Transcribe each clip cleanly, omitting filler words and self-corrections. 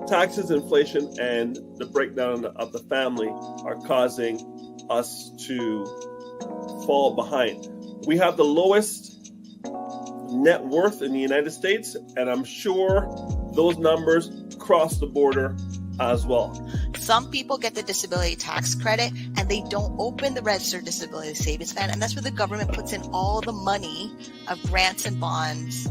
Taxes, inflation, and the breakdown of the family are causing us to fall behind. We have the lowest net worth in the United States, and I'm sure those numbers cross the border as well. Some people get the disability tax credit and they don't open the registered disability savings plan, and that's where the government puts in all the money of grants and bonds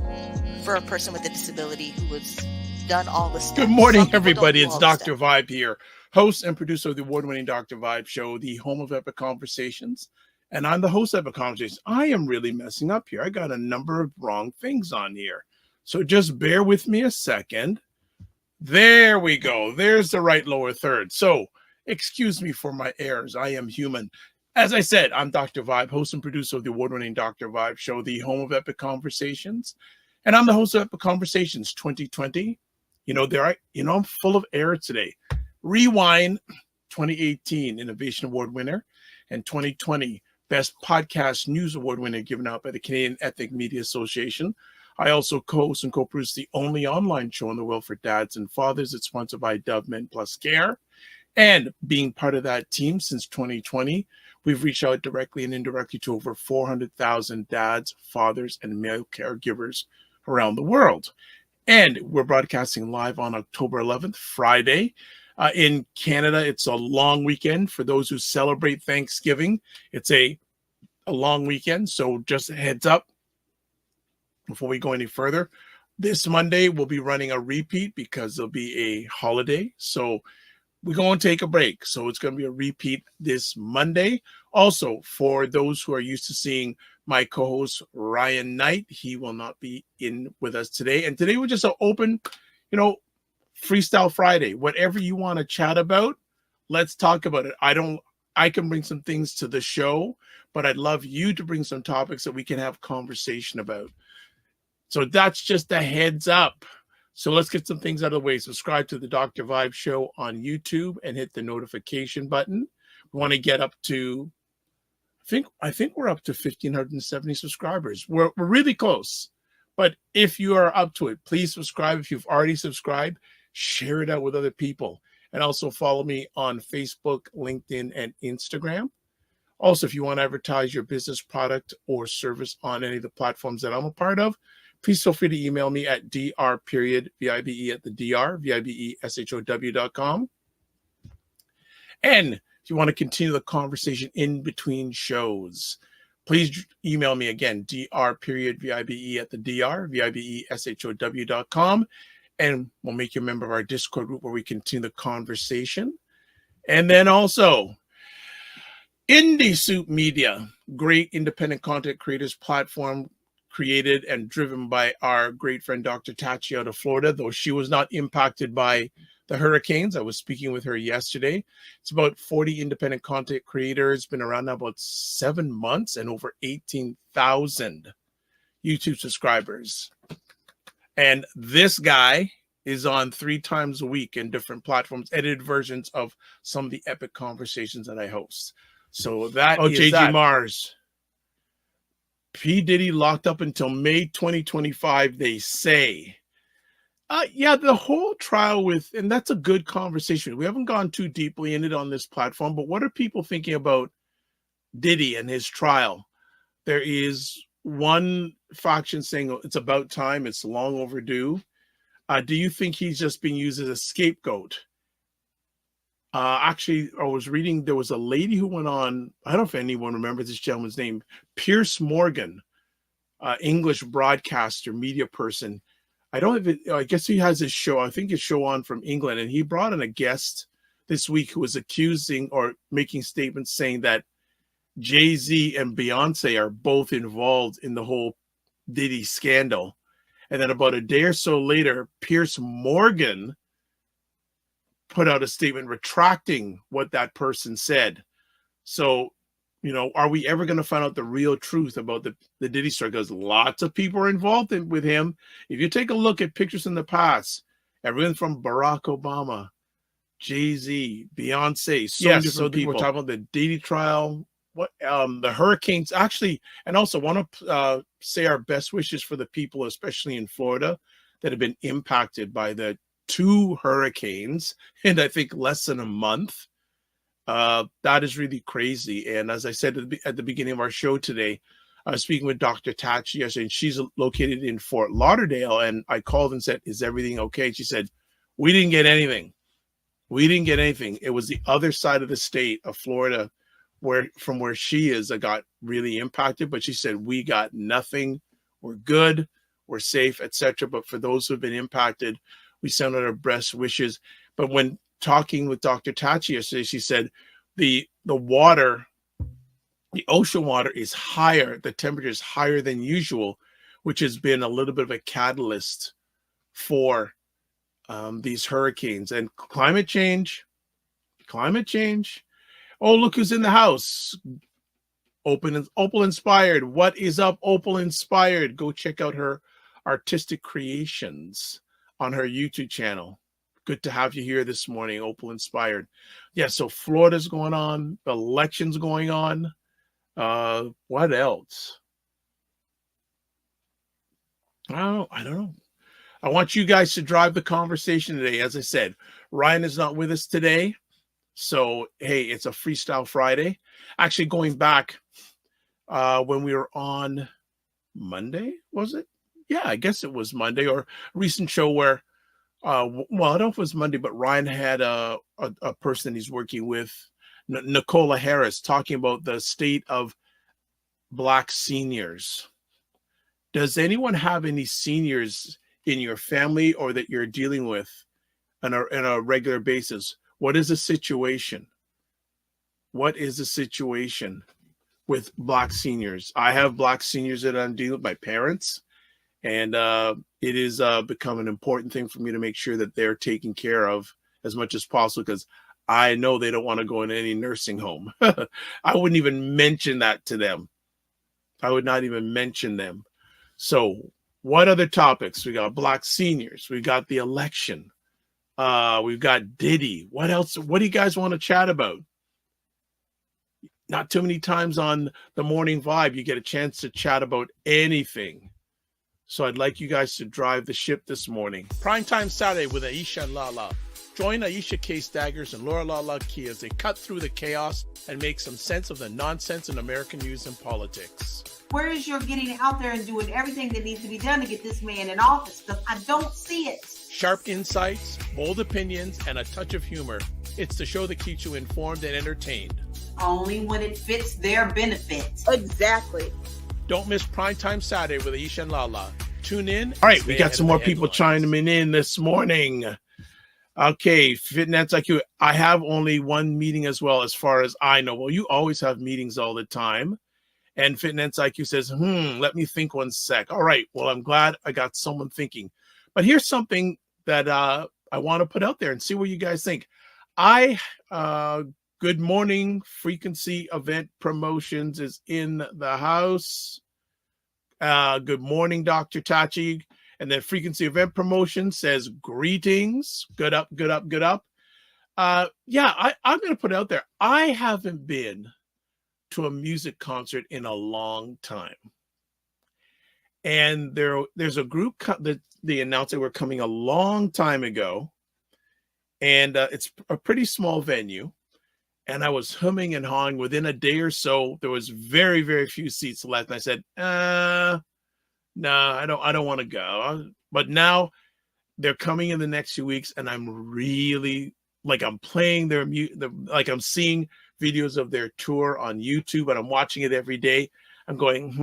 for a person with a disability who was done all the stuff. Good morning, everybody. It's Dr. Vibe here, host and producer of the award-winning Dr. Vibe show, the home of Epic Conversations. And I'm the host of Epic Conversations. I am really messing up here. I got a number of wrong things on here. So just bear with me a second. There we go. There's the right lower third. So excuse me for my errors. I am human. As I said, I'm Dr. Vibe, host and producer of the award-winning Dr. Vibe show, the home of Epic Conversations. And I'm the host of Epic Conversations 2020. I'm full of error today. Rewind 2018 Innovation Award winner and 2020 Best Podcast News Award winner given out by the Canadian Ethnic Media Association. I also co-host and co-produce the only online show in the world for dads and fathers. It's sponsored by Dove Men Plus Care. And being part of that team since 2020, we've reached out directly and indirectly to over 400,000 dads, fathers, and male caregivers around the world. And we're broadcasting live on October 11th, Friday. In Canada, it's a long weekend. For those who celebrate Thanksgiving, it's a long weekend. So just a heads up before we go any further. This Monday, we'll be running a repeat because there'll be a holiday. So we're going to take a break. So it's going to be a repeat this Monday. Also, for those who are used to seeing my co-host Ryan Knight, he will not be in with us today. And today we're just an open, Freestyle Friday. Whatever you want to chat about, let's talk about it. I can bring some things to the show, but I'd love you to bring some topics that we can have conversation about. So that's just a heads up. So let's get some things out of the way. Subscribe to the Dr. Vibe show on YouTube and hit the notification button. We want to get up to, I think we're up to 1,570 subscribers. We're really close. But if you are up to it, please subscribe. If you've already subscribed, share it out with other people. And also follow me on Facebook, LinkedIn, and Instagram. Also, if you want to advertise your business product or service on any of the platforms that I'm a part of, please feel free to email me at dr.vibe@vibeshow.com. And if you want to continue the conversation in between shows, please email me again, dr.vibe@vibeshow.com. And we'll make you a member of our Discord group where we continue the conversation. And then also, Indie Soup Media, great independent content creators platform created and driven by our great friend Dr. Tachi out of Florida, though she was not impacted by the hurricanes. I was speaking with her yesterday. It's about 40 independent content creators, been around now about 7 months and over 18,000 YouTube subscribers. And this guy is on 3 times a week in different platforms, edited versions of some of the epic conversations that I host. So that is JG that. Mars. P. Diddy locked up until May 2025, they say. The whole trial and that's a good conversation. We haven't gone too deeply in it on this platform, but what are people thinking about Diddy and his trial? There is one faction saying it's about time, it's long overdue. Do you think he's just being used as a scapegoat? Actually, I was reading, there was a lady who went on, I don't know if anyone remembers this gentleman's name, Piers Morgan, English broadcaster, media person. I guess he has his show, I think his show on from England, and he brought in a guest this week who was accusing or making statements saying that Jay-Z and Beyonce are both involved in the whole Diddy scandal. And then about a day or so later, Piers Morgan put out a statement retracting what that person said. So, are we ever going to find out the real truth about the Diddy story? Because lots of people are involved with him. If you take a look at pictures in the past, everyone from Barack Obama, Jay-Z, Beyonce, so people. We're talking about the Diddy trial, the hurricanes, actually, and also want to say our best wishes for the people, especially in Florida, that have been impacted by the 2 hurricanes in, I think, less than a month. That is really crazy. And as I said at the beginning of our show today, I was speaking with Dr. Tachi yesterday, and she's located in Fort Lauderdale. And I called and said, "Is everything okay?" She said, "We didn't get anything. We didn't get anything. It was the other side of the state of Florida, from where she is, that got really impacted." But she said, "We got nothing. We're good. We're safe, etc." But for those who have been impacted, we send out our best wishes. But when talking with Dr. Tachi yesterday, she said the water, the ocean water is higher. The temperature is higher than usual, which has been a little bit of a catalyst for these hurricanes and climate change. Oh, look who's in the house. Opal Inspired. What is up, Opal Inspired? Go check out her artistic creations on her YouTube channel. Good to have you here this morning, Opal Inspired. Yeah, so Florida's going on. The election's going on. What else? I don't know. I want you guys to drive the conversation today. As I said, Ryan is not with us today. So, hey, it's a Freestyle Friday. Actually, going back when we were on Monday, was it? Yeah, I guess it was Monday, or a recent show where, well, I don't know if it was Monday, but Ryan had a person he's working with, Nicola Harris, talking about the state of Black seniors. Does anyone have any seniors in your family or that you're dealing with on a regular basis? What is the situation? What is the situation with Black seniors? I have Black seniors that I'm dealing with, my parents, and it is become an important thing for me to make sure that they're taken care of as much as possible, because I know they don't want to go in any nursing home. I wouldn't even mention that to them. I would not even mention them. So what other topics? We got Black seniors. We got the election. We've got Diddy. What else? What do you guys want to chat about? Not too many times on the Morning Vibe you get a chance to chat about anything. So I'd like you guys to drive the ship this morning. Primetime Saturday with Aisha and Lala. Join Aisha K. Staggers and Laura Lala Key as they cut through the chaos and make some sense of the nonsense in American news and politics. Where is your getting out there and doing everything that needs to be done to get this man in office? Because I don't see it. Sharp insights, bold opinions, and a touch of humor. It's the show that keeps you informed and entertained. Only when it fits their benefit. Exactly. Don't miss Primetime Saturday with Aisha and Lala. Tune in. All right, we got some more people chiming in this morning. Okay, Fitness IQ. I have only one meeting as well, as far as I know. Well, you always have meetings all the time. And Fitness IQ says, let me think one sec. All right, well, I'm glad I got someone thinking. But here's something that I want to put out there and see what you guys think. Good morning, Frequency Event Promotions is in the house. Good morning, Dr. Tachi. And then Frequency Event Promotion says, greetings. Good up, good up, good up. Yeah, I'm going to put it out there. I haven't been to a music concert in a long time. And there's a group that they announced they were coming a long time ago. And it's a pretty small venue. And I was humming and hawing. Within a day or so, there was very, very few seats left. And I said, no, I don't want to go. But now they're coming in the next few weeks, and I'm really, like, I'm playing their music, like I'm seeing videos of their tour on YouTube, and I'm watching it every day. I'm going,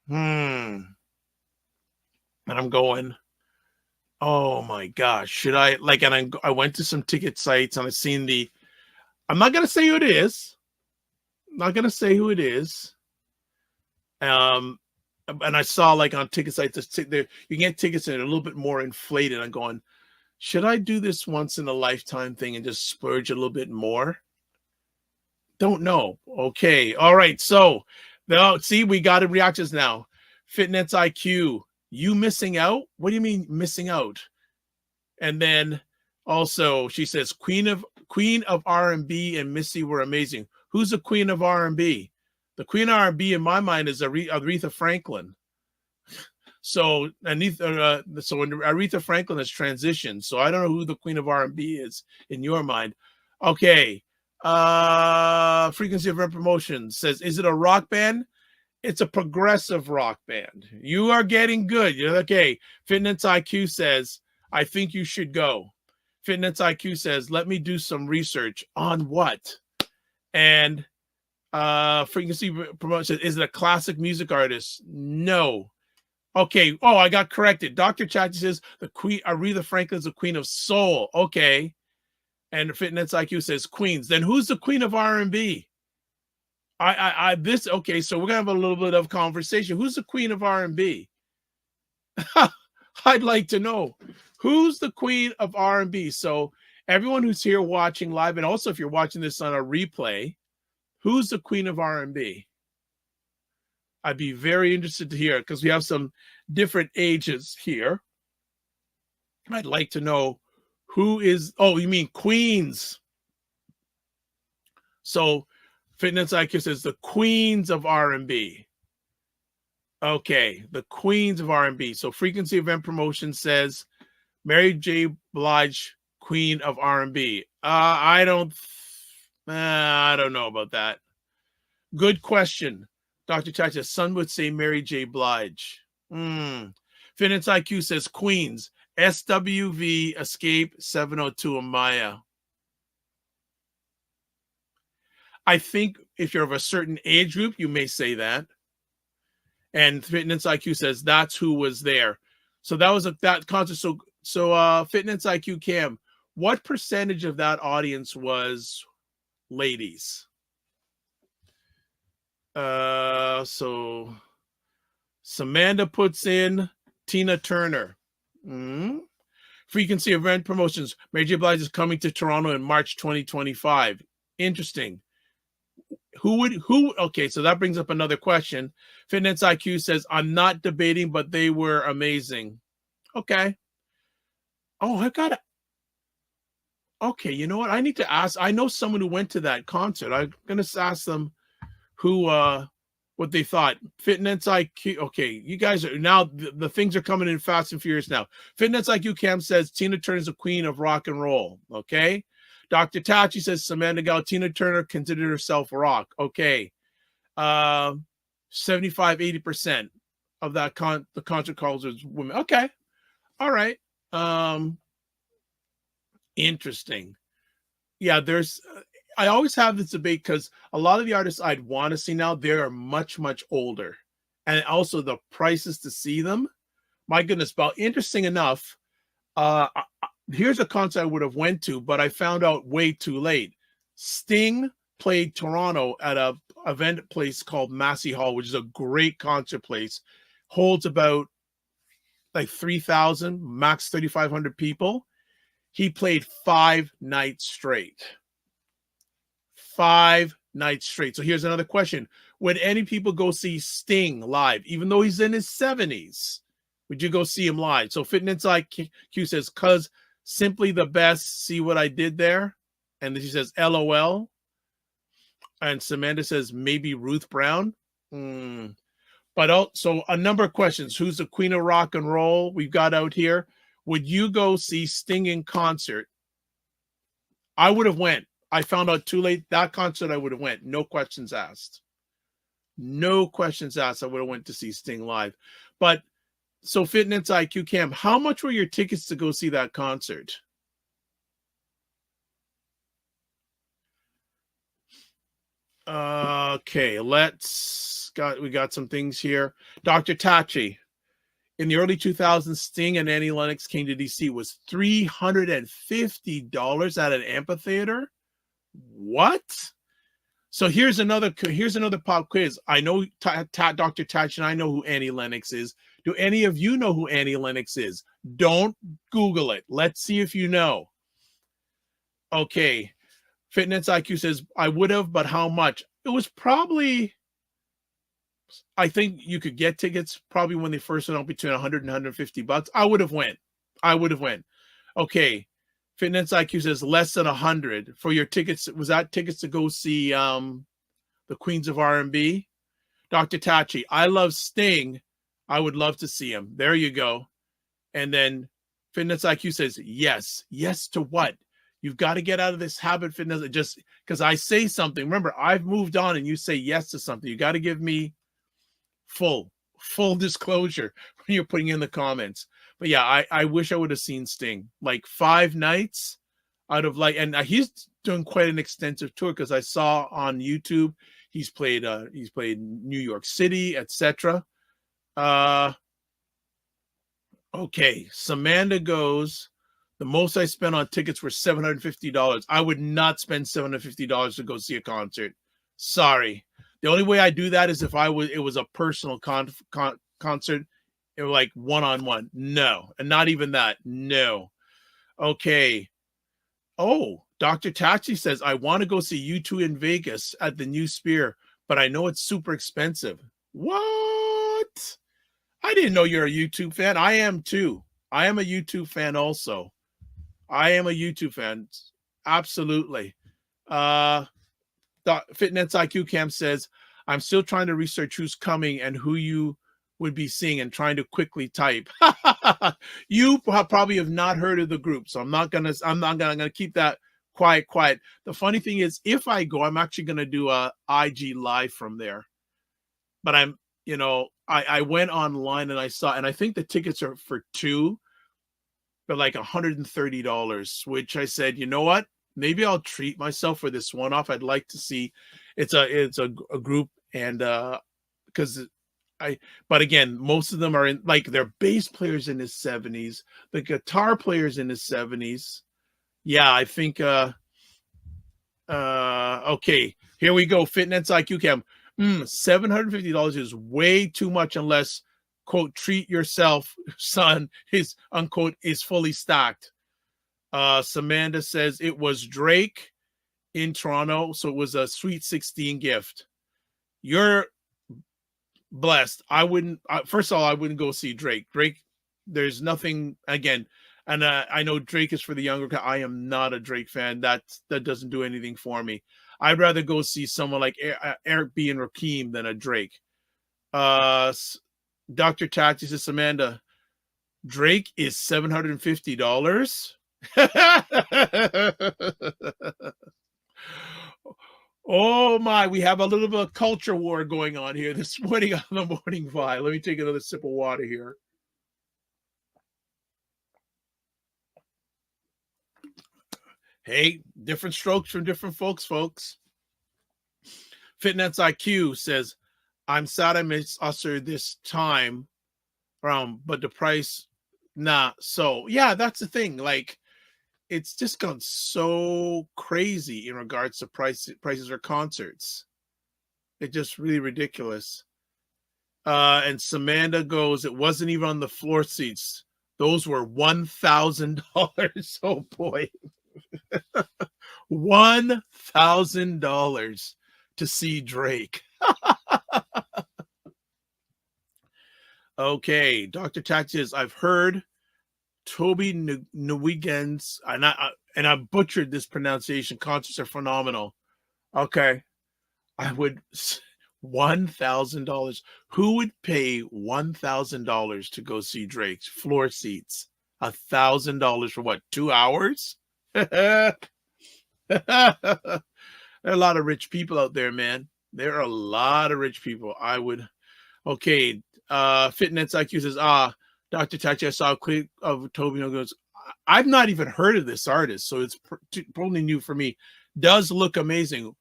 and I'm going, oh my gosh, should I, like, and I went to some ticket sites, and I've seen I'm not going to say who it is. I'm not going to say who it is. And I saw, like, on ticket sites, you can get tickets that are a little bit more inflated. I'm going, should I do this once in a lifetime thing and just splurge a little bit more? Don't know. Okay. All right. So now, see, we got it reactions now. Fitness IQ, you missing out? What do you mean missing out? And then also she says, Queen of R&B and Missy were amazing. Who's the Queen of R&B? The Queen of R&B in my mind is Aretha Franklin. So Aretha Franklin has transitioned. So I don't know who the queen of R&B is in your mind. Okay. Frequency of Rent Promotion says, is it a rock band? It's a progressive rock band. You are getting good. You're okay. Fitness IQ says, I think you should go. Fitness IQ says, let me do some research on what? And Frequency Promotion says, is it a classic music artist? No. Okay. Oh, I got corrected. Dr. Chachi says the queen Aretha Franklin is the queen of soul. Okay. And Fitness IQ says queens. Then who's the queen of R&B? Okay. So we're gonna have a little bit of conversation. Who's the queen of R&B? I'd like to know who's the queen of R&B. So everyone who's here watching live, and also if you're watching this on a replay, who's the queen of R&B? I'd be very interested to hear because we have some different ages here. I'd like to know who is, oh, you mean queens. So Fitness IQ says the queens of R&B. Okay, the queens of R&B. So Frequency Event Promotion says Mary J. Blige, queen of R&B. I don't know about that. Good question. Dr. Chacha's son would say Mary J. Blige. Fitness IQ says Queens. SWV Escape 702 Amaya. I think if you're of a certain age group, you may say that. And Fitness IQ says that's who was there. So that was that concert. So Fitness IQ Cam, what percentage of that audience was ladies? So Samantha puts in Tina Turner. Frequency Event Promotions. Mary J. Blige is coming to Toronto in March 2025. Interesting. Okay, so that brings up another question. Fitness IQ says, I'm not debating, but they were amazing. Okay. Oh, I got it. Okay, you know what? I need to ask. I know someone who went to that concert. I'm going to ask them what they thought. Fitness IQ. Okay, you guys are now the things are coming in fast and furious now. Fitness IQ Cam says Tina Turner is a queen of rock and roll. Okay. Dr. Tachi says Samantha Gal, Tina Turner considered herself rock. Okay. 75-80% of that the concert calls is women. Okay. All right. Interesting. Yeah, I always have this debate because a lot of the artists I'd want to see now, they are much, much older. And also the prices to see them. My goodness, but interesting enough, here's a concert I would have went to, but I found out way too late. Sting played Toronto at a event place called Massey Hall, which is a great concert place. Holds about like 3,000, max 3,500 people. He played 5 nights straight. 5 nights straight. So here's another question. Would any people go see Sting live, even though he's in his 70s? Would you go see him live? So Fitness IQ says, cuz simply the best. See what I did there? And then she says, LOL. And Samantha says, maybe Ruth Brown. But also a number of questions. Who's the queen of rock and roll we've got out here? Would you go see Sting in concert? I would have went. I found out too late. That concert I would have went. No questions asked. No questions asked. I would have went to see Sting live. But so Fitness IQ Cam, how much were your tickets to go see that concert? Okay, we got some things here. Dr. Tachi, in the early 2000s, Sting and Annie Lennox came to DC. Was $350 at an amphitheater? What? So here's another pop quiz. I know Dr. Tachi and I know who Annie Lennox is. Do any of you know who Annie Lennox is? Don't Google it. Let's see if you know. Okay. Fitness IQ says, I would have, but how much? It was probably, I think you could get tickets probably when they first went out between 100 and 150 bucks. I would have went. Okay. Fitness IQ says less than 100 for your tickets. Was that tickets to go see the Queens of R&B? Dr. Tachi, I love Sting. I would love to see him. There you go. And then Fitness IQ says, yes. Yes to what? You've got to get out of this habit, Fitness. Just because I say something. Remember, I've moved on and you say yes to something. You got to give me full disclosure when you're putting in the comments. But yeah, I wish I would have seen Sting. Like 5 nights out of like, and he's doing quite an extensive tour because I saw on YouTube he's played New York City, etc. Okay, Samantha goes, the most I spent on tickets were $750. I would not spend $750 to go see a concert. Sorry. The only way I do that is if it was a personal concert, it was like one-on-one. No, and not even that. No. Okay. Oh, Dr. Tachi says, I want to go see U2 in Vegas at the New Sphere, but I know it's super expensive. What? I didn't know you're a YouTube fan. I am too. I am a YouTube fan also. I am a YouTube fan. Absolutely. Fitness IQ Cam says, I'm still trying to research who's coming and who you would be seeing and trying to quickly type. You probably have not heard of the group, so I'm not gonna keep that quiet. The funny thing is, if I go, I'm actually gonna do a IG live from there. But I went online and I saw, and I think the tickets are for 2, but like $130, which I said, you know what? Maybe I'll treat myself for this one-off. I'd like to see. It's a group, and but again, most of them are in, like, their bass players in his 70s, the guitar players in his 70s. Yeah, I think. Okay, here we go. Fitness IQ Cam. $750 is way too much unless, quote, treat yourself, son, his unquote is fully stocked. Samantha says it was Drake in Toronto, so it was a Sweet 16 gift. You're blessed. First of all, I wouldn't go see Drake. There's nothing, again, and I know Drake is for the younger. I am not a Drake fan. That doesn't do anything for me. I'd rather go see someone like Eric B. and Rakim than a Drake. Dr. Tachi says, Amanda, Drake is $750. Oh my, we have a little bit of culture war going on here this morning on the Morning Vibe. Let me take another sip of water here. Hey, different strokes from different folks. Fitness IQ says, I'm sad I missed Usher this time around, but the price, nah. So yeah, that's the thing. Like, it's just gone so crazy in regards to prices for concerts. It's just really ridiculous. And Samantha goes, it wasn't even on the floor seats. Those were $1,000. Oh boy. $1,000 to see Drake. Okay, Dr. Tax says, I've heard Toby Nwigen's, and I butchered this pronunciation. Concerts are phenomenal. Okay, I would $1,000. Who would pay $1,000 to go see Drake's floor seats? $1,000 for what? 2 hours? There are a lot of rich people out there, man. There are a lot of rich people. I would. Okay, Fitness IQ says, Dr. Tachi, I saw a clip of Toby goes, I've not even heard of this artist, so it's probably new for me. Does look amazing.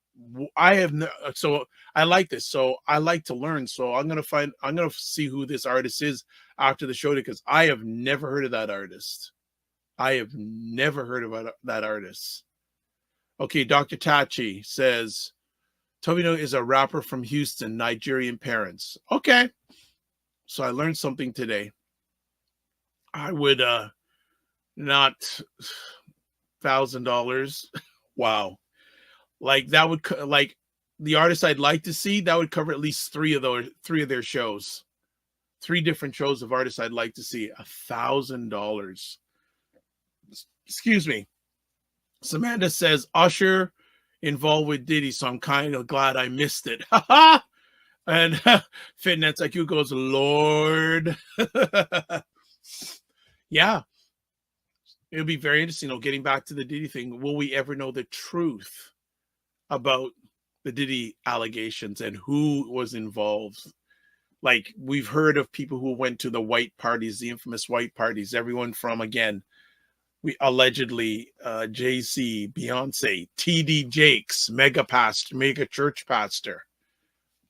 So I like this. So I like to learn. So I'm gonna see who this artist is after the show, because I have never heard of that artist. Okay, Dr. Tachi says Tobino is a rapper from Houston, Nigerian parents. Okay, so I learned something today. I would not $1,000. Wow, like that would like the artist I'd like to see, that would cover at least three of their shows. 3 different shows of artists I'd like to see. $1,000. Excuse me. Samantha says Usher involved with Diddy, so I'm kind of glad I missed it. And Fitness IQ goes, Lord. Yeah. It'll be very interesting, getting back to the Diddy thing. Will we ever know the truth about the Diddy allegations and who was involved? Like, we've heard of people who went to the white parties, the infamous white parties, everyone from, again, we allegedly Jay-Z, Beyonce, TD Jakes, mega church pastor,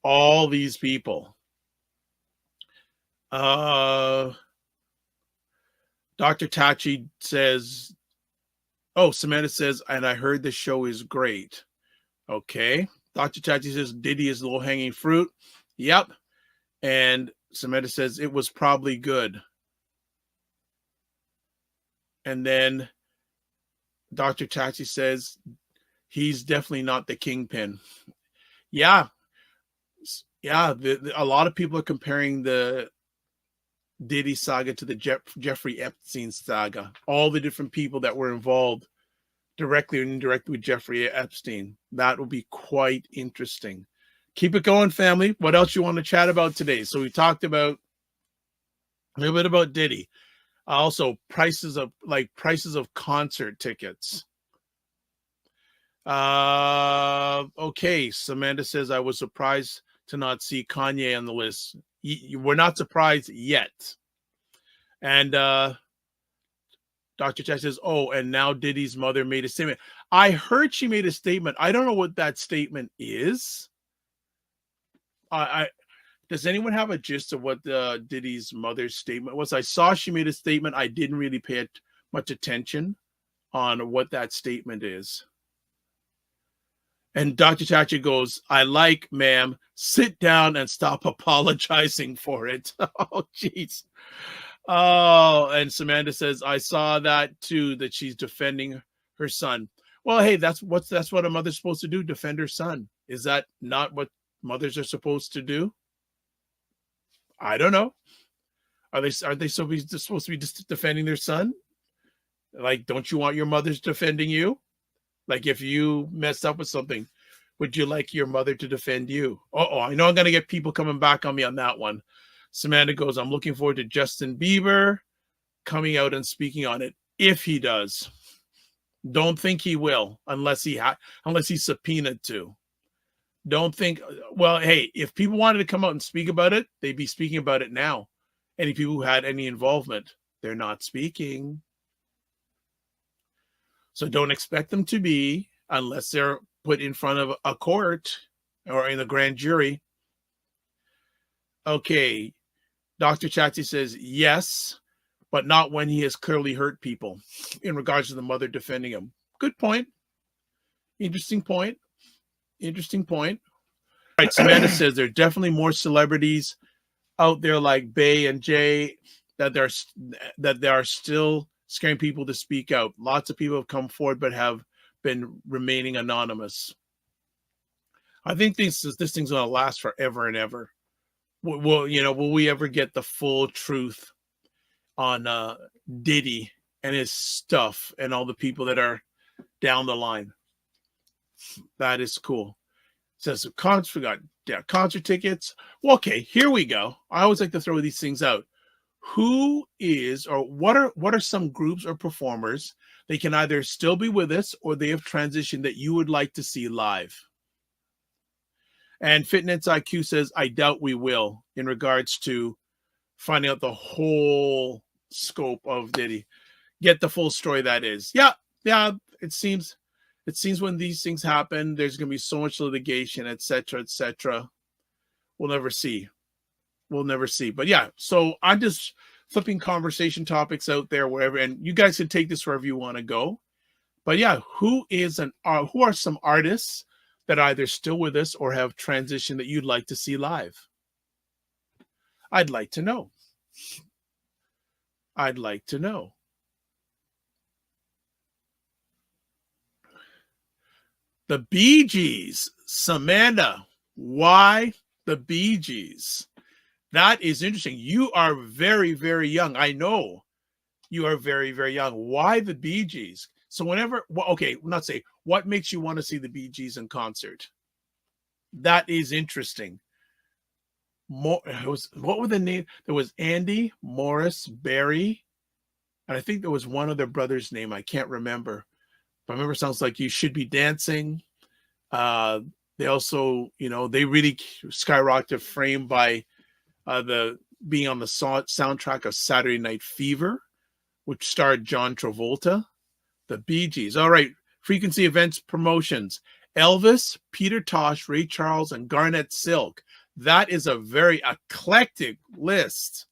all these people. Dr. Tachi says, oh, Samantha says, and I heard the show is great. Okay. Dr. Tachi says Diddy is low-hanging fruit. Yep. And Samantha says it was probably good. And then Dr. Tachi says he's definitely not the kingpin. Yeah. Yeah. A lot of people are comparing the Diddy saga to the Jeffrey Epstein saga. All the different people that were involved directly or indirectly with Jeffrey Epstein. That will be quite interesting. Keep it going, family. What else you want to chat about today? So we talked about a little bit about Diddy. Also, prices of concert tickets. Okay, Samantha says I was surprised to not see Kanye on the list. We're not surprised yet. And Dr. Chat says, oh, and now Diddy's mother made a statement. I heard she made a statement. I don't know what that statement is. Does anyone have a gist of what Diddy's mother's statement was? I saw she made a statement. I didn't really pay much attention on what that statement is. And Dr. Tachi goes, I like, ma'am, sit down and stop apologizing for it. Oh, jeez. Oh, and Samantha says, I saw that too, that she's defending her son. Well, hey, that's what a mother's supposed to do, defend her son. Is that not what mothers are supposed to do? I don't know. Are they supposed to be just defending their son? Like, don't you want your mothers defending you? Like, if you messed up with something, would you like your mother to defend you? I know I'm going to get people coming back on me on that one. Samantha goes, I'm looking forward to Justin Bieber coming out and speaking on it. If he does. Don't think he will unless he's subpoenaed to. Don't think, well, hey, if people wanted to come out and speak about it, they'd be speaking about it now. Any people who had any involvement, they're not speaking. So don't expect them to be unless they're put in front of a court or in the grand jury. Okay. Dr. Chatsy says yes, but not when he has clearly hurt people in regards to the mother defending him. Good point. Interesting point. Interesting point. All right, Samantha says there are definitely more celebrities out there like Bay and Jay that they are still scaring people to speak out. Lots of people have come forward but have been remaining anonymous. I think this thing's going to last forever and ever. Will we ever get the full truth on Diddy and his stuff and all the people that are down the line? That is cool. It says we got concert tickets. Well, okay, here we go. I always like to throw these things out. Who is or what are some groups or performers? They can either still be with us or they have transitioned that you would like to see live. And Fitness IQ says, I doubt we will in regards to finding out the whole scope of Diddy. Get the full story, that is. Yeah. It seems when these things happen, there's going to be so much litigation, et cetera, et cetera. We'll never see. But yeah, so I'm just flipping conversation topics out there wherever, and you guys can take this wherever you want to go. But yeah, who are some artists that are either still with us or have transitioned that you'd like to see live? I'd like to know. The Bee Gees, Samantha. Why the Bee Gees? That is interesting. You are very, very young. I know you are very, very young. Why the Bee Gees? So what makes you want to see the Bee Gees in concert? That is interesting. What were the name? There was Andy, Morris, Barry, and I think there was one other brother's name. I can't remember. If I remember, it sounds like You Should Be Dancing. They also, they really skyrocketed, framed by the being on the soundtrack of Saturday Night Fever, which starred John Travolta. The Bee Gees. All right. Frequency events promotions. Elvis, Peter Tosh, Ray Charles, and Garnet Silk. That is a very eclectic list.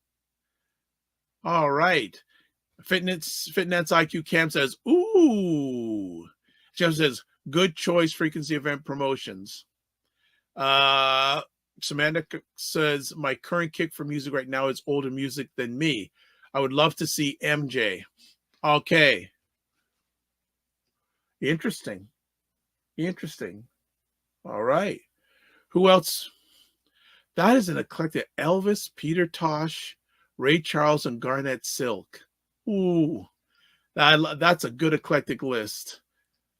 All right. Fitness IQ Cam says, ooh. Jeff says, good choice, frequency event promotions. Samantha says, my current kick for music right now is older music than me. I would love to see MJ. Okay. Interesting. All right. Who else? That is an eclectic. Elvis, Peter Tosh, Ray Charles, and Garnet Silk. Ooh, that's a good eclectic list.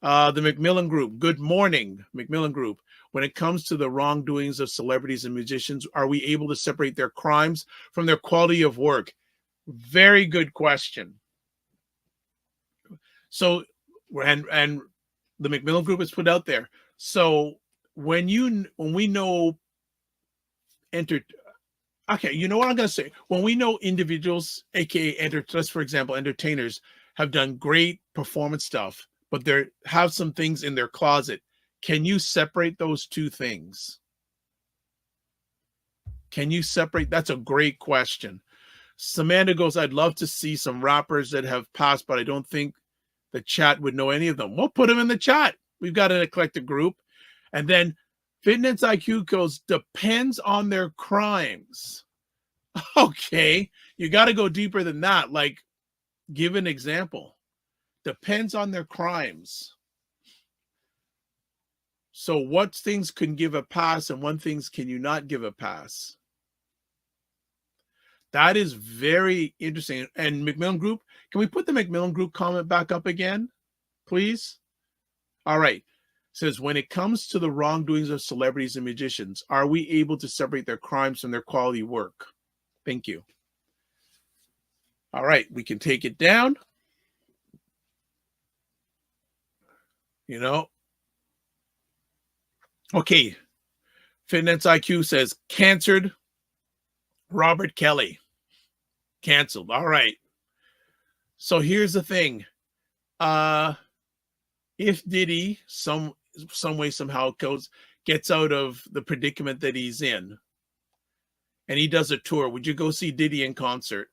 The Macmillan Group. Good morning, Macmillan Group. When it comes to the wrongdoings of celebrities and musicians, are we able to separate their crimes from their quality of work? Very good question. So, and the Macmillan Group is put out there. So when we know okay, you know what I'm going to say? When we know individuals, aka let's for example, entertainers have done great performance stuff, but they have some things in their closet. Can you separate those two things? Can you separate? That's a great question. Samantha goes, I'd love to see some rappers that have passed, but I don't think the chat would know any of them. We'll put them in the chat. We've got an eclectic group. And then Fitness IQ goes, depends on their crimes. Okay, you got to go deeper than that. Like, give an example. Depends on their crimes. So what things can give a pass and what things can you not give a pass? That is very interesting. And Macmillan Group, can we put the Macmillan Group comment back up again, please? All right. It says, when it comes to the wrongdoings of celebrities and musicians, are we able to separate their crimes from their quality work? Thank you. All right. We can take it down. Okay. Fitness IQ says, canceled Robert Kelly. Canceled. All right. So here's the thing. If Diddy some way somehow gets out of the predicament that he's in and he does a tour, would you go see Diddy in concert?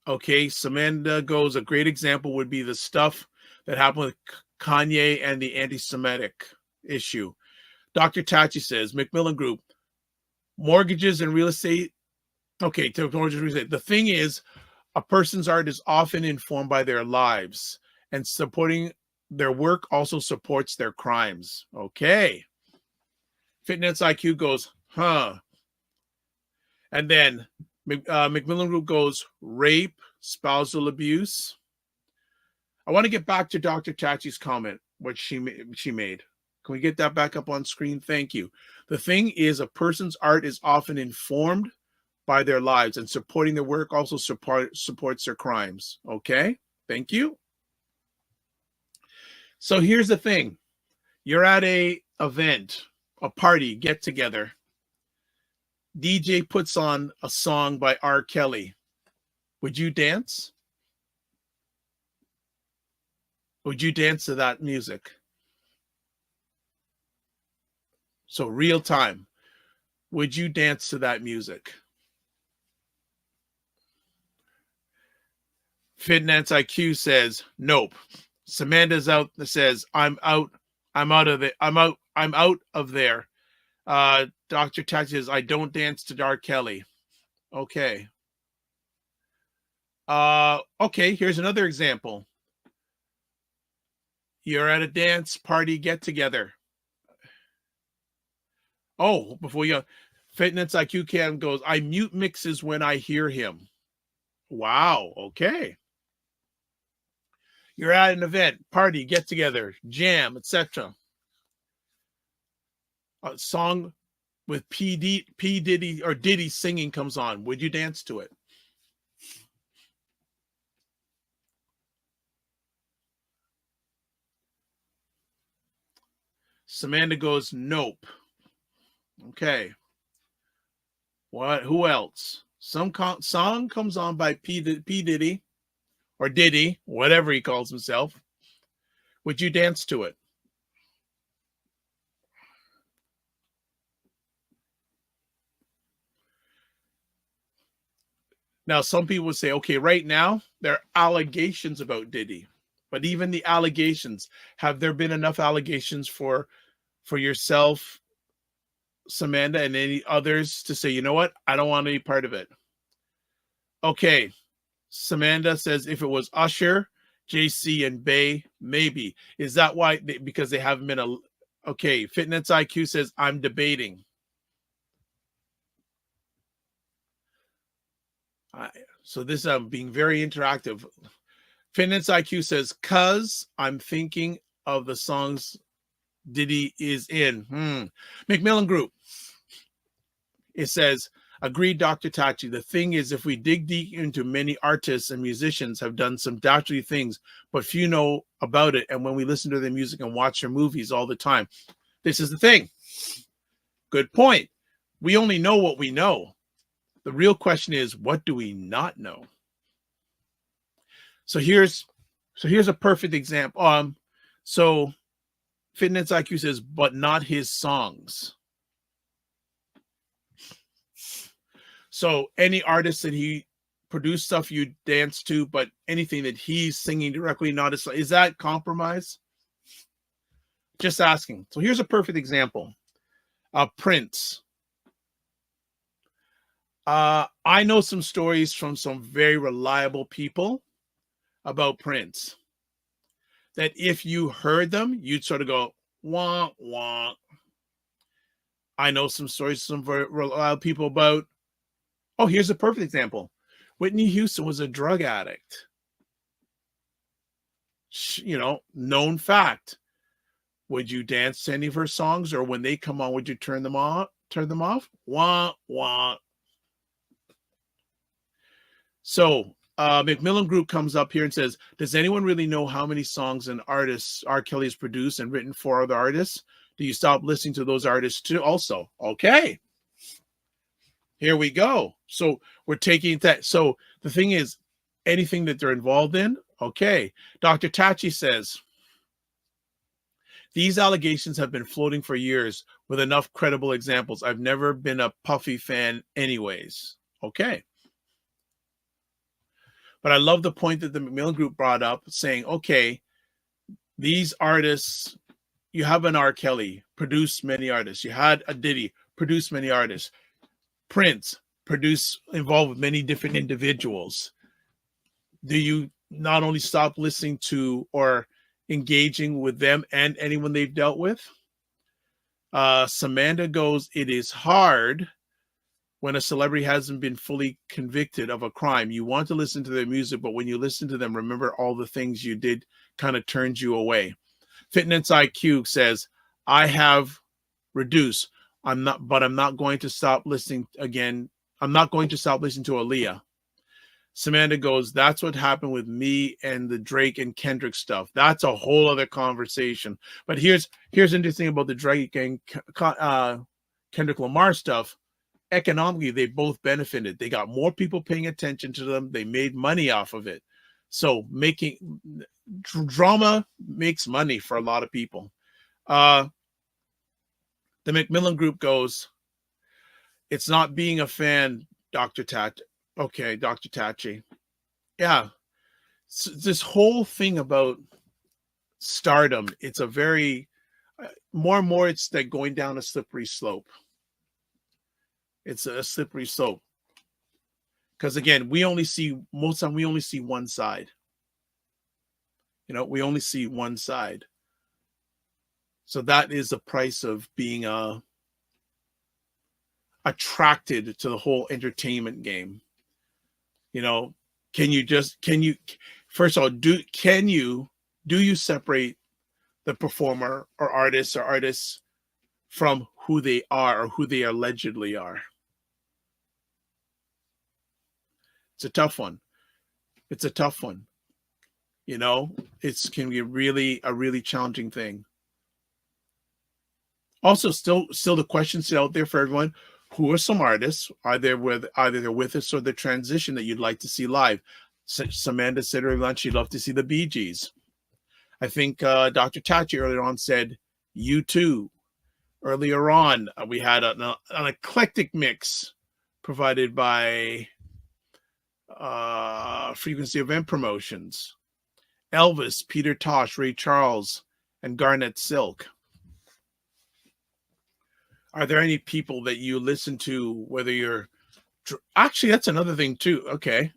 Okay, Samantha goes, a great example would be the stuff that happened with Kanye and the anti-Semitic issue. Dr. Tachi says, Macmillan Group, mortgages and real estate. Okay, the thing is, a person's art is often informed by their lives, and supporting their work also supports their crimes. Okay. Fitness IQ goes, huh. And then Macmillan Group goes, rape, spousal abuse. I want to get back to Dr. Tachi's comment, what she made. Can we get that back up on screen? Thank you. The thing is, a person's art is often informed by their lives, and supporting their work also supports their crimes. Okay, thank you. So here's the thing. You're at a event, a party, get together. DJ puts on a song by R. Kelly. Would you dance? Would you dance to that music? So real time. Would you dance to that music? Fitness IQ says nope. Samantha's out says I'm out of there. Dr. Tachi says I don't dance to R. Kelly. Okay. Okay, here's another example. You're at a dance party get together. Oh, before you Fitness IQ Cam goes, I mute mixes when I hear him. Wow, okay. You're at an event, party, get together, jam, etc. A song with P Diddy or Diddy singing comes on, would you dance to it? Samantha goes, nope. Okay. What? Who else? Some song comes on by P Diddy or Diddy, whatever he calls himself. Would you dance to it? Now, some people would say, okay, right now there are allegations about Diddy, but even the allegations, have there been enough allegations for yourself, Samantha, and any others to say, you know what, I don't want any part of it? Okay, Samantha says if it was Usher, JC, and Bay, maybe. Is that why? Because they haven't been okay. Fitness IQ says I'm debating. So this being very interactive. Fitness IQ says, cause I'm thinking of the songs Diddy is in. Macmillan Group. It says, agreed, Dr. Tachi. The thing is, if we dig deep into, many artists and musicians have done some dastardly things, but few know about it. And when we listen to their music and watch their movies all the time, this is the thing. Good point. We only know what we know. The real question is, what do we not know? So here's a perfect example. So Fitness IQ says, but not his songs. So any artist that he produced stuff you dance to, but anything that he's singing directly, not his song, is that compromise? Just asking. So here's a perfect example. Prince. I know some stories from some very reliable people about Prince that if you heard them, you'd sort of go, wah, wah. I know some stories, some very reliable people about, oh, here's a perfect example. Whitney Houston was a drug addict. You know, known fact. Would you dance to any of her songs, or when they come on, would you turn them off? Wah, wah. So Macmillan Group comes up here and says, does anyone really know how many songs and artists R. Kelly has produced and written for other artists? Do you stop listening to those artists too also? Okay. Here we go. So we're taking that. So the thing is, anything that they're involved in, okay. Dr. Tachi says, these allegations have been floating for years with enough credible examples. I've never been a Puffy fan anyways. Okay. But I love the point that the Macmillan Group brought up, saying, okay, these artists, you have an R. Kelly, produced many artists. You had a Diddy, produced many artists. Prince, involved with many different individuals. Do you not only stop listening to or engaging with them and anyone they've dealt with? Samantha goes, it is hard when a celebrity hasn't been fully convicted of a crime. You want to listen to their music, but when you listen to them, remember all the things you did kind of turns you away. Fitness IQ says, I have reduced. I'm not going to stop listening again. I'm not going to stop listening to Aaliyah. Samantha goes, that's what happened with me and the Drake and Kendrick stuff. That's a whole other conversation. But here's interesting about the Drake and Kendrick Lamar stuff. Economically, they both benefited. They got more people paying attention to them. They made money off of it. So making drama makes money for a lot of people. The Macmillan Group goes, it's not being a fan, Dr. Tachi. Okay, Dr. Tachi. Yeah. So this whole thing about stardom, it's a very, more and more, it's like going down a slippery slope. It's a slippery slope. Because again, most of the time we only see one side. You know, we only see one side. So that is the price of being attracted to the whole entertainment game. You know, first of all, do you separate the performer or artists from who they are or who they allegedly are. It's a tough one. It's a tough one. You know, it can be a really challenging thing. Also, still the questions out there for everyone. Who are some artists? Either they're with us or the transition that you'd like to see live? Samantha said earlier on she'd love to see the Bee Gees. I think Dr. Tachi earlier on said U2. Earlier on, we had an eclectic mix provided by Frequency Event Promotions. Elvis, Peter Tosh, Ray Charles, and Garnet Silk. Are there any people that you listen to, whether you're... Actually, that's another thing, too. Okay.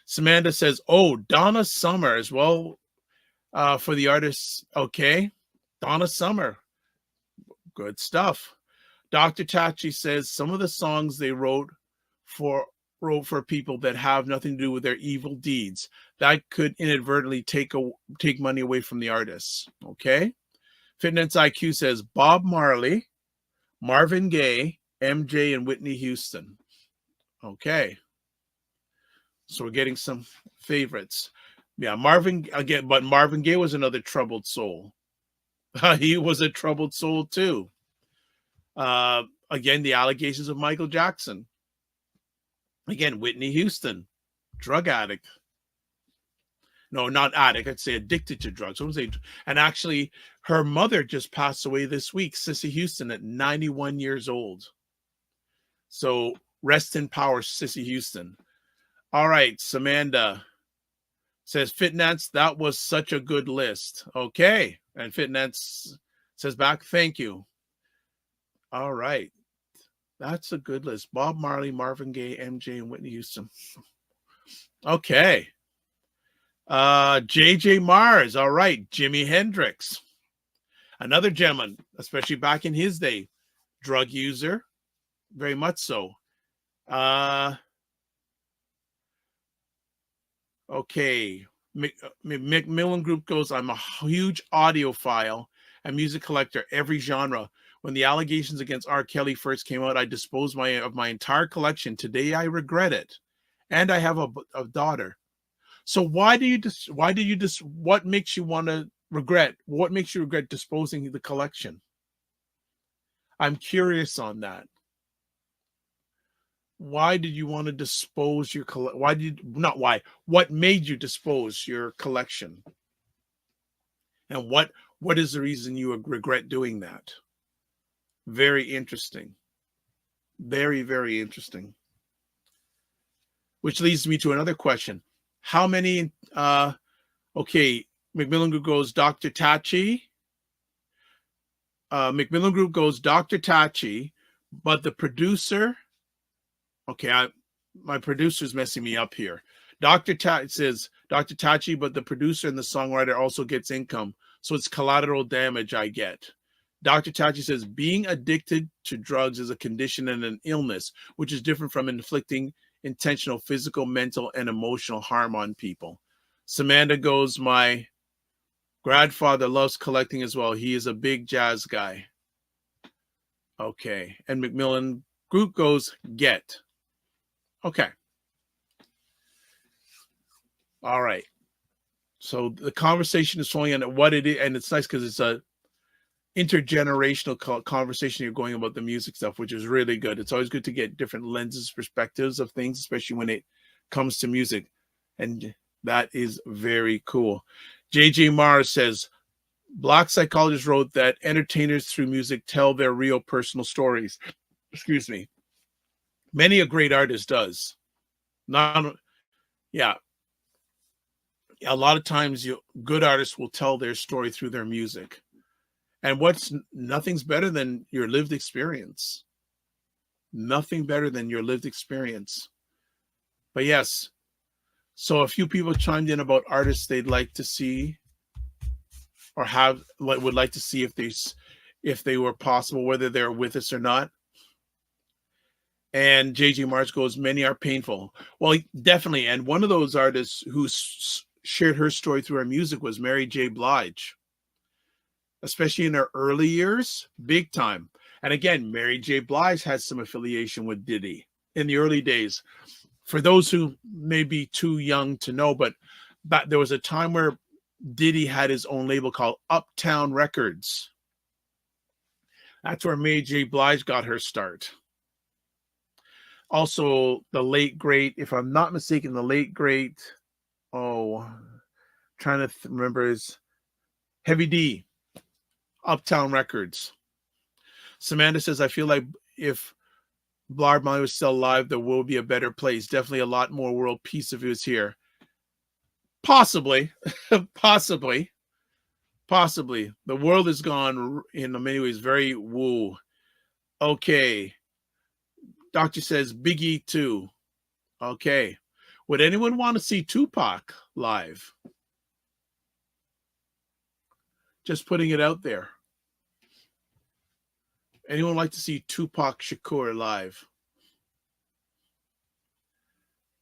Samantha says, oh, Donna Summer as well for the artists. Okay. Donna Summer. Good stuff. Dr. Tachi says some of the songs they wrote for people that have nothing to do with their evil deeds. That could inadvertently take money away from the artists. Okay. Fitness IQ says Bob Marley, Marvin Gaye, MJ, and Whitney Houston. Okay. So we're getting some favorites. Yeah, Marvin Gaye was another troubled soul. He was a troubled soul too. Again, the allegations of Michael Jackson. Again, Whitney Houston, drug addict. No, not addict. I'd say addicted to drugs. I wouldn't say. And actually, her mother just passed away this week, Cissy Houston, at 91 years old. So rest in power, Cissy Houston. All right, Samantha says, Fitnance, that was such a good list. Okay. And Fitnance says back, thank you. All right. That's a good list. Bob Marley, Marvin Gaye, MJ, and Whitney Houston. Okay. J.J. Mars. All right. Jimi Hendrix. Another gentleman, especially back in his day. Drug user. Very much so. Okay. Macmillan Group goes, I'm a huge audiophile and music collector, every genre. When the allegations against R. Kelly first came out, I disposed of my entire collection. Today, I regret it. And I have a daughter. So what makes you want to regret? What makes you regret disposing the collection? I'm curious on that. Why did you want to dispose your what made you dispose your collection? And what is the reason you regret doing that? Very interesting. Very, very interesting. Which leads me to another question. How many, okay, Macmillan Group goes Dr. Tachi. Macmillan Group goes Dr. Tachi, but the producer, okay, my producer's messing me up here. Dr. Tachi says, Dr. Tachi, but the producer and the songwriter also gets income. So it's collateral damage I get. Dr. Tachi says, being addicted to drugs is a condition and an illness, which is different from inflicting intentional physical, mental, and emotional harm on people. Samantha goes, my grandfather loves collecting as well. He is a big jazz guy. Okay. And Macmillan Group goes, get. Okay. All right. So the conversation is flowing on what it is, and it's nice because it's a intergenerational conversation you're going about the music stuff, which is really good. It's always good to get different lenses, perspectives of things, especially when it comes to music. And that is very cool. J.J. Mars says, Black psychologists wrote that entertainers through music tell their real personal stories. Excuse me. Many a great artist does. Yeah. A lot of times good artists will tell their story through their music. And nothing's better than your lived experience. Nothing better than your lived experience. But yes, so a few people chimed in about artists they'd like to see or would like to see if they were possible, whether they're with us or not. And J.J. Mars goes, many are painful. Well, definitely. And one of those artists who shared her story through her music was Mary J. Blige. Especially in her early years, big time. And again, Mary J. Blige had some affiliation with Diddy in the early days. For those who may be too young to know, but there was a time where Diddy had his own label called Uptown Records. That's where Mary J. Blige got her start. Also, the late great, if I'm not mistaken, the late great, trying to remember, is Heavy D, Uptown Records. Samantha says, I feel like if Blarb Marley was still alive, the world would be a better place. Definitely a lot more world peace if he was here. Possibly. Possibly. The world has gone, in many ways, very woo. Okay. Doctor says Biggie too. Okay. Would anyone want to see Tupac live? Just putting it out there. Anyone like to see Tupac Shakur live?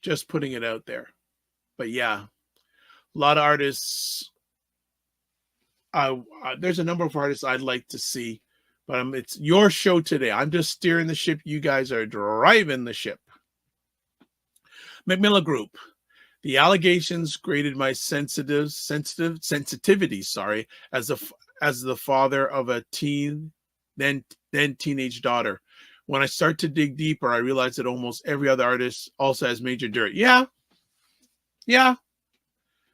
Just putting it out there. But yeah, a lot of artists. There's a number of artists I'd like to see, but it's your show today. I'm just steering the ship. You guys are driving the ship. Macmillan Group. The allegations grated my sensitivity, as the father of a then teenage daughter. When I start to dig deeper, I realize that almost every other artist also has major dirt. Yeah.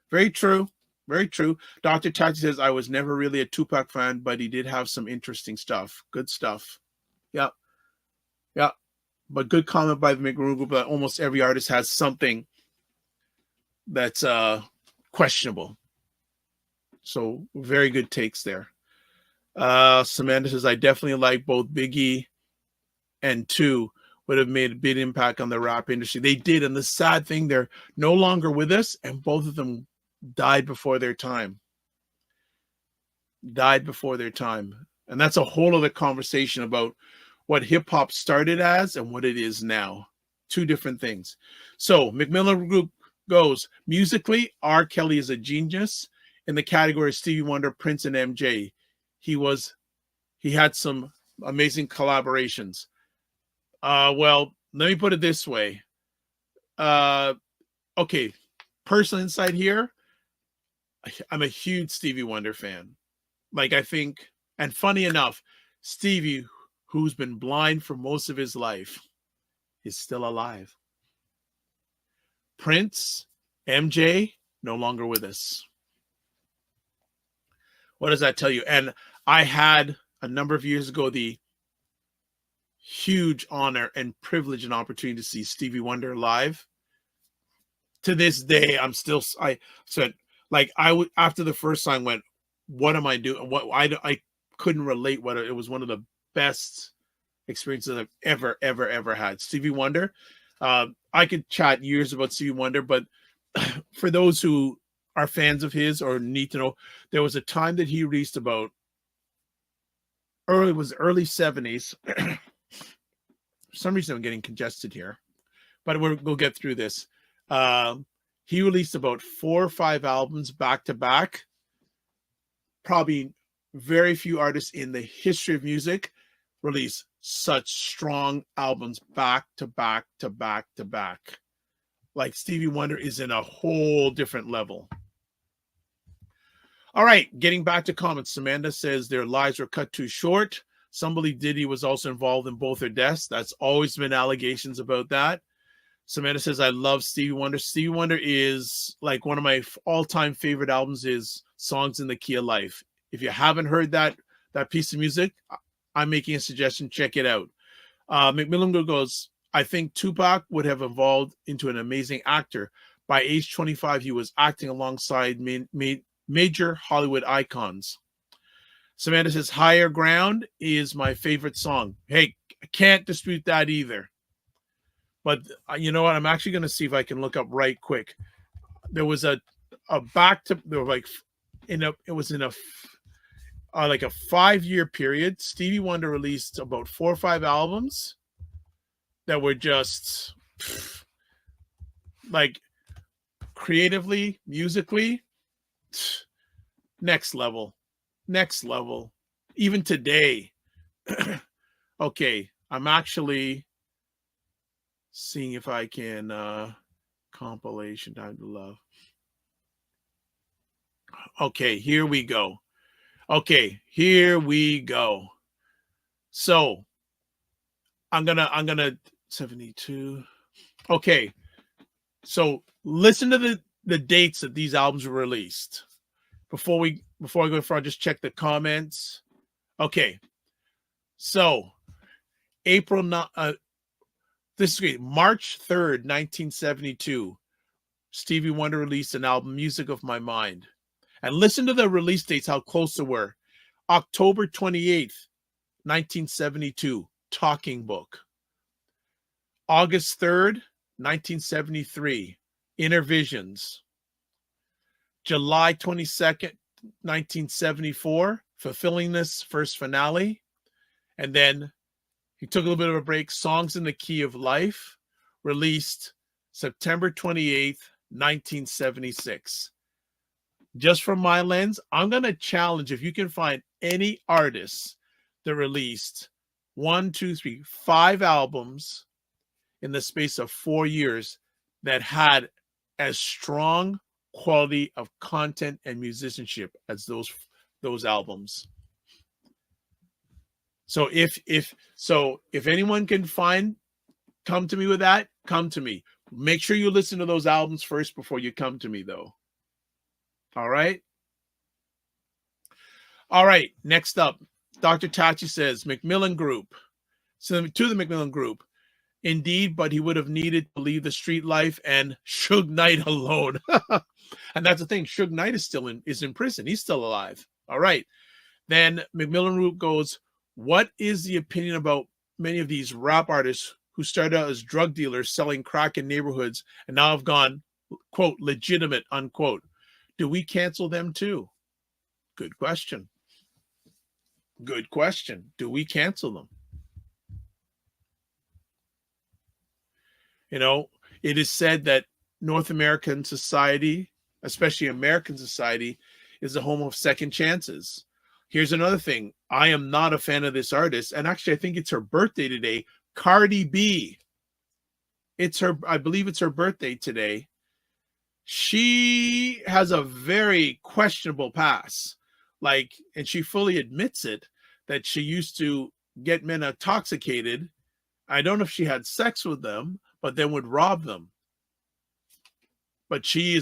Very true. Very true. Dr. Tachi says, I was never really a Tupac fan, but he did have some interesting stuff. Good stuff. Yeah. But good comment by the McGrew Group that almost every artist has something that's questionable. So very good takes there. Samantha says, I definitely like both Biggie and Two would have made a big impact on the rap industry. They did. And the sad thing, they're no longer with us, and both of them died before their time. And that's a whole other conversation about what hip hop started as and what it is now. Two different things. So Macmillan Group goes, musically, R. Kelly is a genius. In the category of Stevie Wonder, Prince, and MJ, he had some amazing collaborations. Well, let me put it this way. Okay, personal insight here. I'm a huge Stevie Wonder fan. Like, I think, and funny enough, Stevie, who's been blind for most of his life, is still alive. Prince, MJ, no longer with us. What does that tell you? And I had, a number of years ago, the huge honor and privilege and opportunity to see Stevie Wonder live. To this day, I said, like, after the first song went, what am I doing? I couldn't relate. It was one of the best experiences I've ever had. Stevie Wonder. I could chat years about Stevie Wonder, but for those who are fans of his or need to know, there was a time that he released about early 70s. For some reason I'm getting congested here, but we'll get through this. He released about 4 or 5 albums back to back. Probably very few artists in the history of music release such strong albums back to back to back to back. Like, Stevie Wonder is in a whole different level. All right, getting back to comments. Samantha says their lives were cut too short. Some believe Diddy was also involved in both their deaths. That's always been allegations about that. Samantha says, I love Stevie Wonder. Stevie Wonder is like one of my all-time favorite albums is Songs in the Key of Life. If you haven't heard that piece of music, I'm making a suggestion. Check it out. Macmillan goes, I think Tupac would have evolved into an amazing actor. By age 25, he was acting alongside major Hollywood icons. Samantha says, Higher Ground is my favorite song. Hey, I can't dispute that either. But you know what? I'm actually going to see if I can look up right quick. There was a 5-year period. Stevie Wonder released about 4 or 5 albums that were just like creatively, musically, next level. Even today, Okay, I'm actually seeing if I can compilation Time to Love. Okay, here we go. Okay, here we go. So I'm gonna 72. Okay, so listen to the dates that these albums were released. Before I go far, just check the comments. Okay, so this is great. March 3rd, 1972, Stevie Wonder released an album, Music of My Mind. And listen to the release dates, how close they were. October 28th, 1972, Talking Book. August 3rd, 1973, Inner Visions. July 22nd, 1974, Fulfillingness, first finale. And then he took a little bit of a break. Songs in the Key of Life, released September 28th, 1976. Just from my lens, I'm going to challenge if you can find any artists that released 5 albums in the space of 4 years that had as strong quality of content and musicianship as those albums. So if anyone can come to me with that, come to me. Make sure you listen to those albums first before you come to me, though. All right. All right. Next up, Dr. Tachi says Macmillan Group. So to the Macmillan Group, indeed, but he would have needed to leave the street life and Suge Knight alone. And that's the thing. Suge Knight is still in prison. He's still alive. All right. Then Macmillan Group goes, what is the opinion about many of these rap artists who started out as drug dealers selling crack in neighborhoods and now have gone, quote, legitimate, unquote? Do we cancel them too? Good question. Good question. Do we cancel them? You know, it is said that North American society, especially American society, is the home of second chances. Here's another thing. I am not a fan of this artist. And actually, I think it's her birthday today. Cardi B. I believe it's her birthday today. She has a very questionable past. And she fully admits it, that she used to get men intoxicated. I don't know if she had sex with them, but then would rob them. But she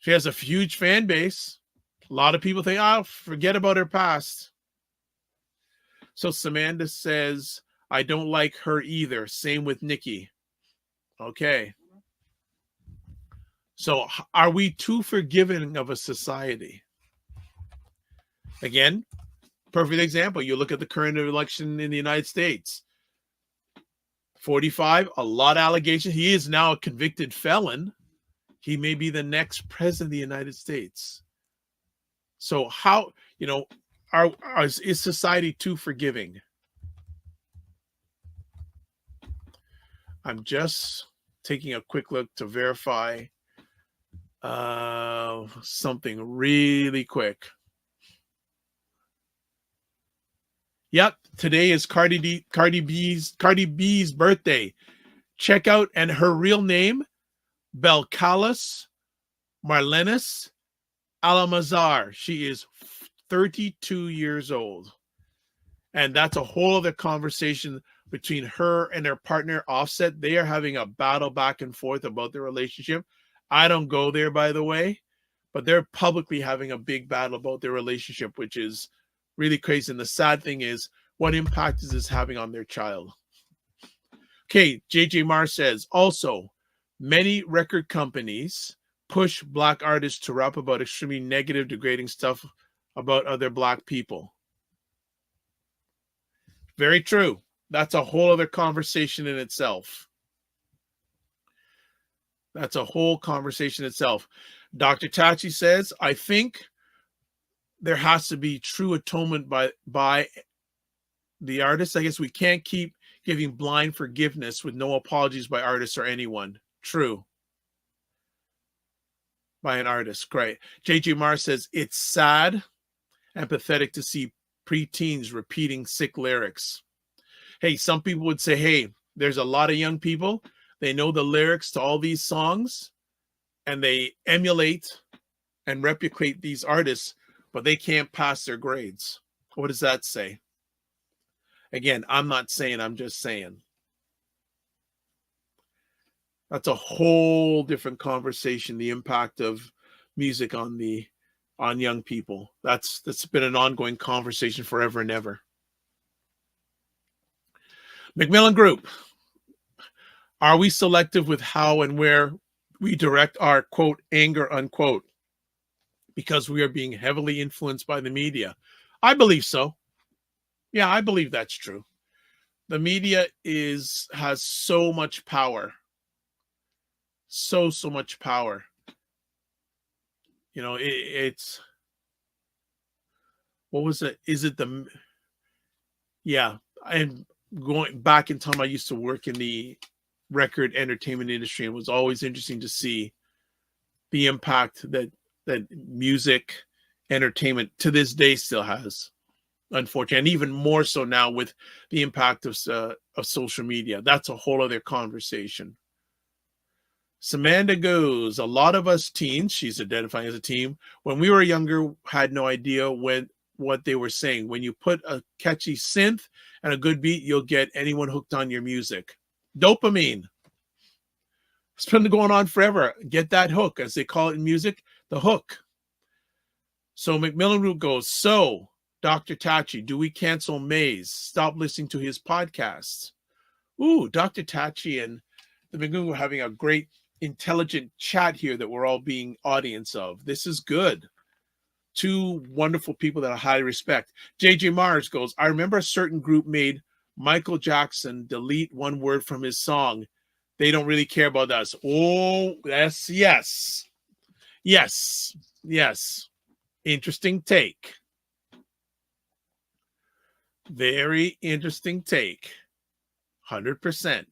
has a huge fan base. A lot of people think, forget about her past. So Samantha says, I don't like her either. Same with Nikki. Okay. So are we too forgiving of a society? Again, perfect example. You look at the current election in the United States. 45, a lot of allegations. He is now a convicted felon. He may be the next president of the United States. So how, is society too forgiving? I'm just taking a quick look to verify something really quick. Yep, today is Cardi B's birthday. Check out, and her real name, Belcalis Marlenis Alamazar. She is 32 years old. And that's a whole other conversation between her and her partner, Offset. They are having a battle back and forth about their relationship. I don't go there, by the way, but they're publicly having a big battle about their relationship, which is really crazy. And the sad thing is, what impact is this having on their child? Okay, JJ Marr says, also, many record companies push Black artists to rap about extremely negative, degrading stuff about other Black people. Very true. That's a whole other conversation in itself. That's a whole conversation itself. Dr. Tachi says, I think there has to be true atonement by the artist. I guess we can't keep giving blind forgiveness with no apologies by artists or anyone. True. By an artist. Great. JJ Marr says, it's sad and pathetic to see preteens repeating sick lyrics. Hey, some people would say, hey, there's a lot of young people. They know the lyrics to all these songs and they emulate and replicate these artists, but they can't pass their grades. What does that say? Again, I'm not saying, I'm just saying. That's a whole different conversation, the impact of music on young people. That's been an ongoing conversation forever and ever. Macmillan Group. Are we selective with how and where we direct our, quote, anger, unquote, because we are being heavily influenced by the media? I believe so. Yeah, I believe that's true. The media has so much power. So much power. You know, it's, what was it? Is it the, yeah, and going back in time, I used to work in the record entertainment industry, and it was always interesting to see the impact that music entertainment to this day still has, unfortunately, and even more so now with the impact of social media. That's a whole other conversation. Samantha goes, a lot of us teens, she's identifying as a teen, when we were younger, had no idea what they were saying. When you put a catchy synth and a good beat, you'll get anyone hooked on your music. Dopamine. It's been going on forever. Get that hook, as they call it in music, the hook. So Macmillan Group goes, so Dr. Tachi, do we cancel Mays? Stop listening to his podcasts. Ooh, Dr. Tachi and the Macmillan Group are having a great intelligent chat here that we're all being audience of. This is good. Two wonderful people that I highly respect. JJ Mars goes, I remember a certain group made Michael Jackson delete one word from his song. They don't really care about us. Oh, yes. Interesting take. Very interesting take. 100%.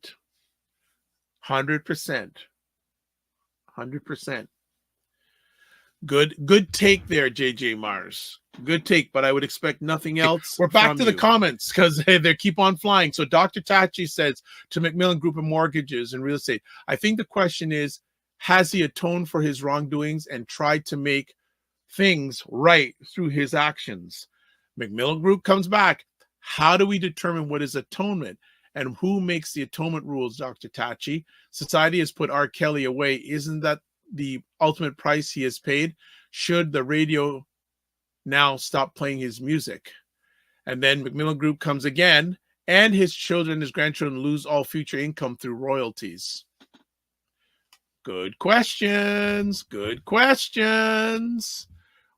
100%. Good take there, JJ Mars. Good take, but I would expect nothing else. We're back to the comments because they keep on flying. So Dr. Tachi says to Macmillan Group of Mortgages and Real Estate, I think the question is, has he atoned for his wrongdoings and tried to make things right through his actions? Macmillan Group comes back. How do we determine what is atonement? And who makes the atonement rules, Dr. Tachi? Society has put R. Kelly away. Isn't that the ultimate price he has paid? Should the radio now stop playing his music? And then Macmillan Group comes again, and his children, his grandchildren lose all future income through royalties. Good questions.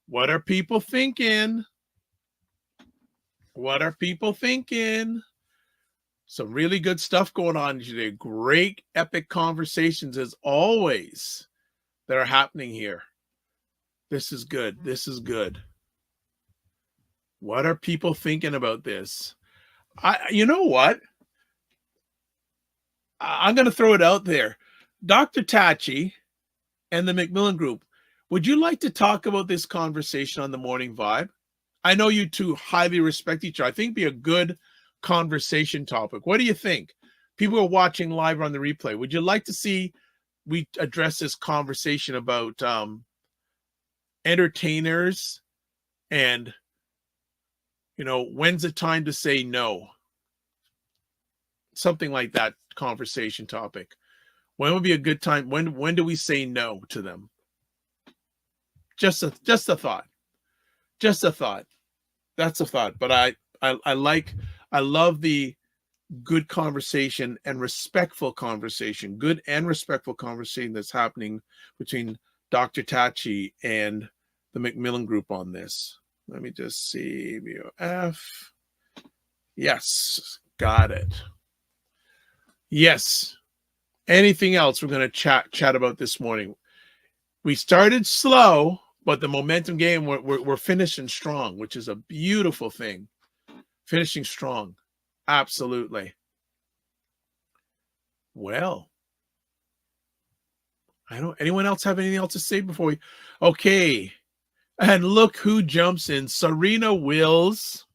What are people thinking? Some really good stuff going on today. Great epic conversations as always that are happening here. This is good. What are people thinking about this? You know what? I'm going to throw it out there. Dr. Tachi and the Macmillan Group, would you like to talk about this conversation on the Morning Vibe? I know you two highly respect each other. I think it'd be a good conversation topic. What do you think? People are watching live on the replay. Would you like to see we address this conversation about entertainers and, you know, when's the time to say no? Something like that conversation topic. When would be a good time? When do we say no to them? Just a thought. That's a thought. But I love the good conversation and respectful conversation, good and respectful conversation that's happening between Dr. Tachi and the Macmillan Group on this. Let me just see. VOF. Yes, got it. Yes. Anything else we're going to chat about this morning? We started slow, but the momentum game, we're finishing strong, which is a beautiful thing. Finishing strong. Absolutely. Well, anyone else have anything else to say before we? Okay. And look who jumps in. Serena Wills.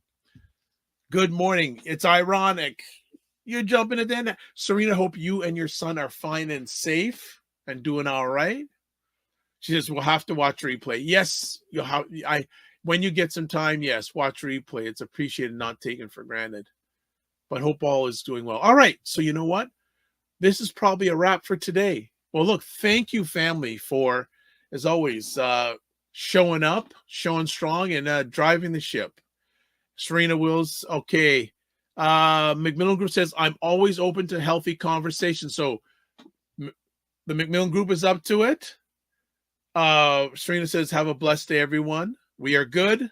Good morning. It's ironic. You're jumping at that. Serena, hope you and your son are fine and safe and doing all right. She says, we'll have to watch replay. Yes, you'll have. When you get some time, yes, watch replay. It's appreciated, not taken for granted. But hope all is doing well. All right. So you know what? This is probably a wrap for today. Well, look, thank you, family, for, as always, showing up, showing strong, and driving the ship. Serena Wills, okay. McMillan Group says, I'm always open to healthy conversation. So the McMillan Group is up to it. Serena says, have a blessed day, everyone. We are good.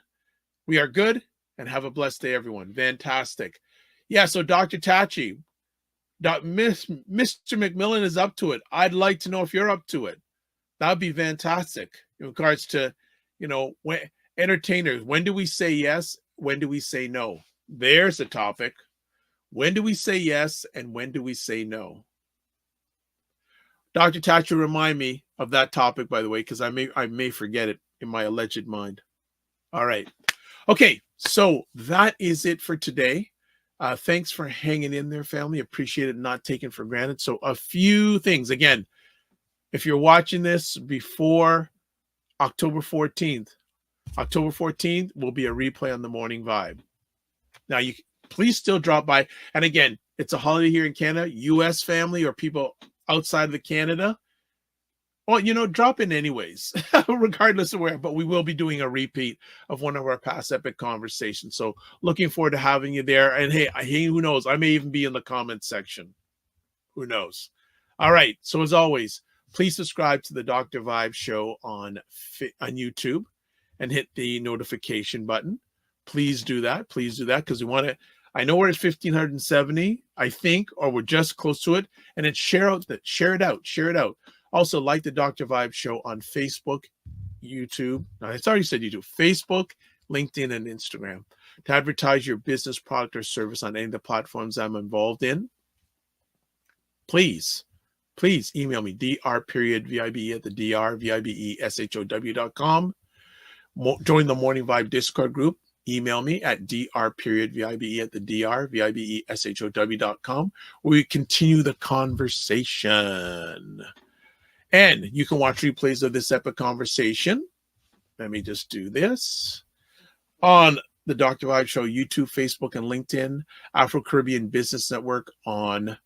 We are good. And have a blessed day, everyone. Fantastic. Yeah, so Dr. Tachi, Mr. McMillan is up to it. I'd like to know if you're up to it. That would be fantastic in regards to, when entertainers, when do we say yes? When do we say no? There's a topic. When do we say yes and when do we say no? Dr. Thatcher, remind me of that topic, by the way, because I may forget it in my alleged mind. All right. Okay, so that is it for today. Thanks for hanging in there, family. Appreciate it, not taken for granted. So a few things. Again, if you're watching this before October 14th will be a replay on the Morning Vibe. Now, you please still drop by. And again, it's a holiday here in Canada. U.S. family or people outside of the Canada, well, drop in anyways, regardless of where. But we will be doing a repeat of one of our past epic conversations. So looking forward to having you there. And hey, who knows? I may even be in the comments section. Who knows? All right. So as always, please subscribe to the Dr. Vibe Show on YouTube and hit the notification button. Please do that. Please do that, because we want to. I know we're at 1,570, I think, or we're just close to it. And then share it out. Also, like the Dr. Vibe Show on Facebook, YouTube. No, it's already said YouTube. Facebook, LinkedIn, and Instagram. To advertise your business, product, or service on any of the platforms I'm involved in, please email me, dr.vibe@drvibeshow.com. Join the Morning Vibe Discord group. Email me at dr.vibe@drvibeshow.com, where we continue the conversation. And you can watch replays of this epic conversation. Let me just do this. On the Dr. Vibe Show, YouTube, Facebook, and LinkedIn, Afro-Caribbean Business Network on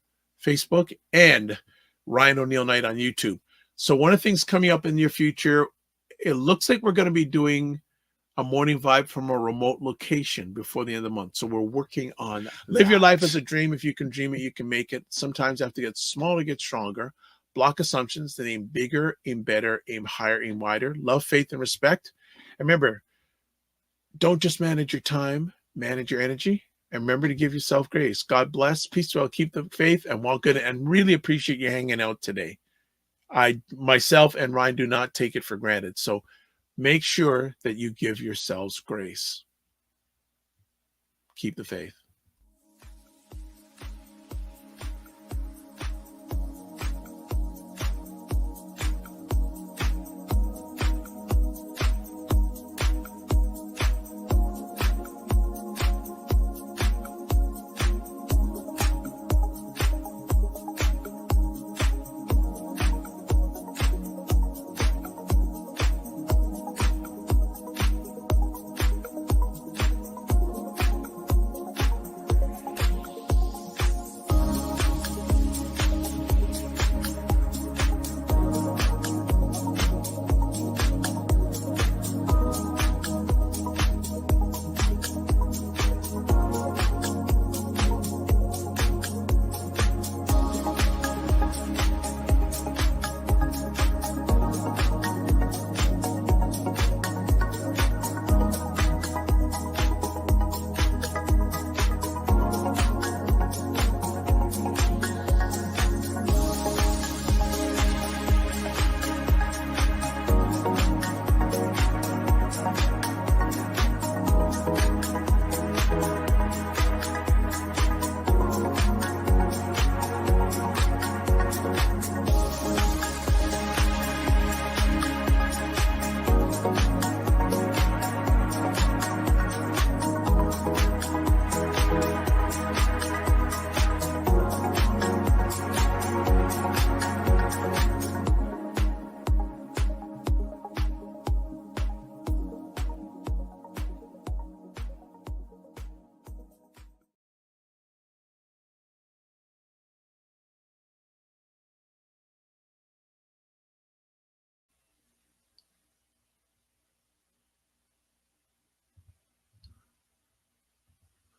Facebook, and Ryan O'Neill Knight on YouTube. So one of the things coming up in the near future, it looks like we're going to be doing a Morning Vibe from a remote location before the end of the month. So we're working on live your life as a dream. If you can dream it, you can make it. Sometimes you have to get smaller, get stronger. Block assumptions, then aim bigger, aim better, aim higher, aim wider. Love, faith, and respect. And remember, don't just manage your time, manage your energy. And remember to give yourself grace. God bless. Peace well. Keep the faith and walk good. And really appreciate you hanging out today. I, myself, and Ryan do not take it for granted. So make sure that you give yourselves grace. Keep the faith.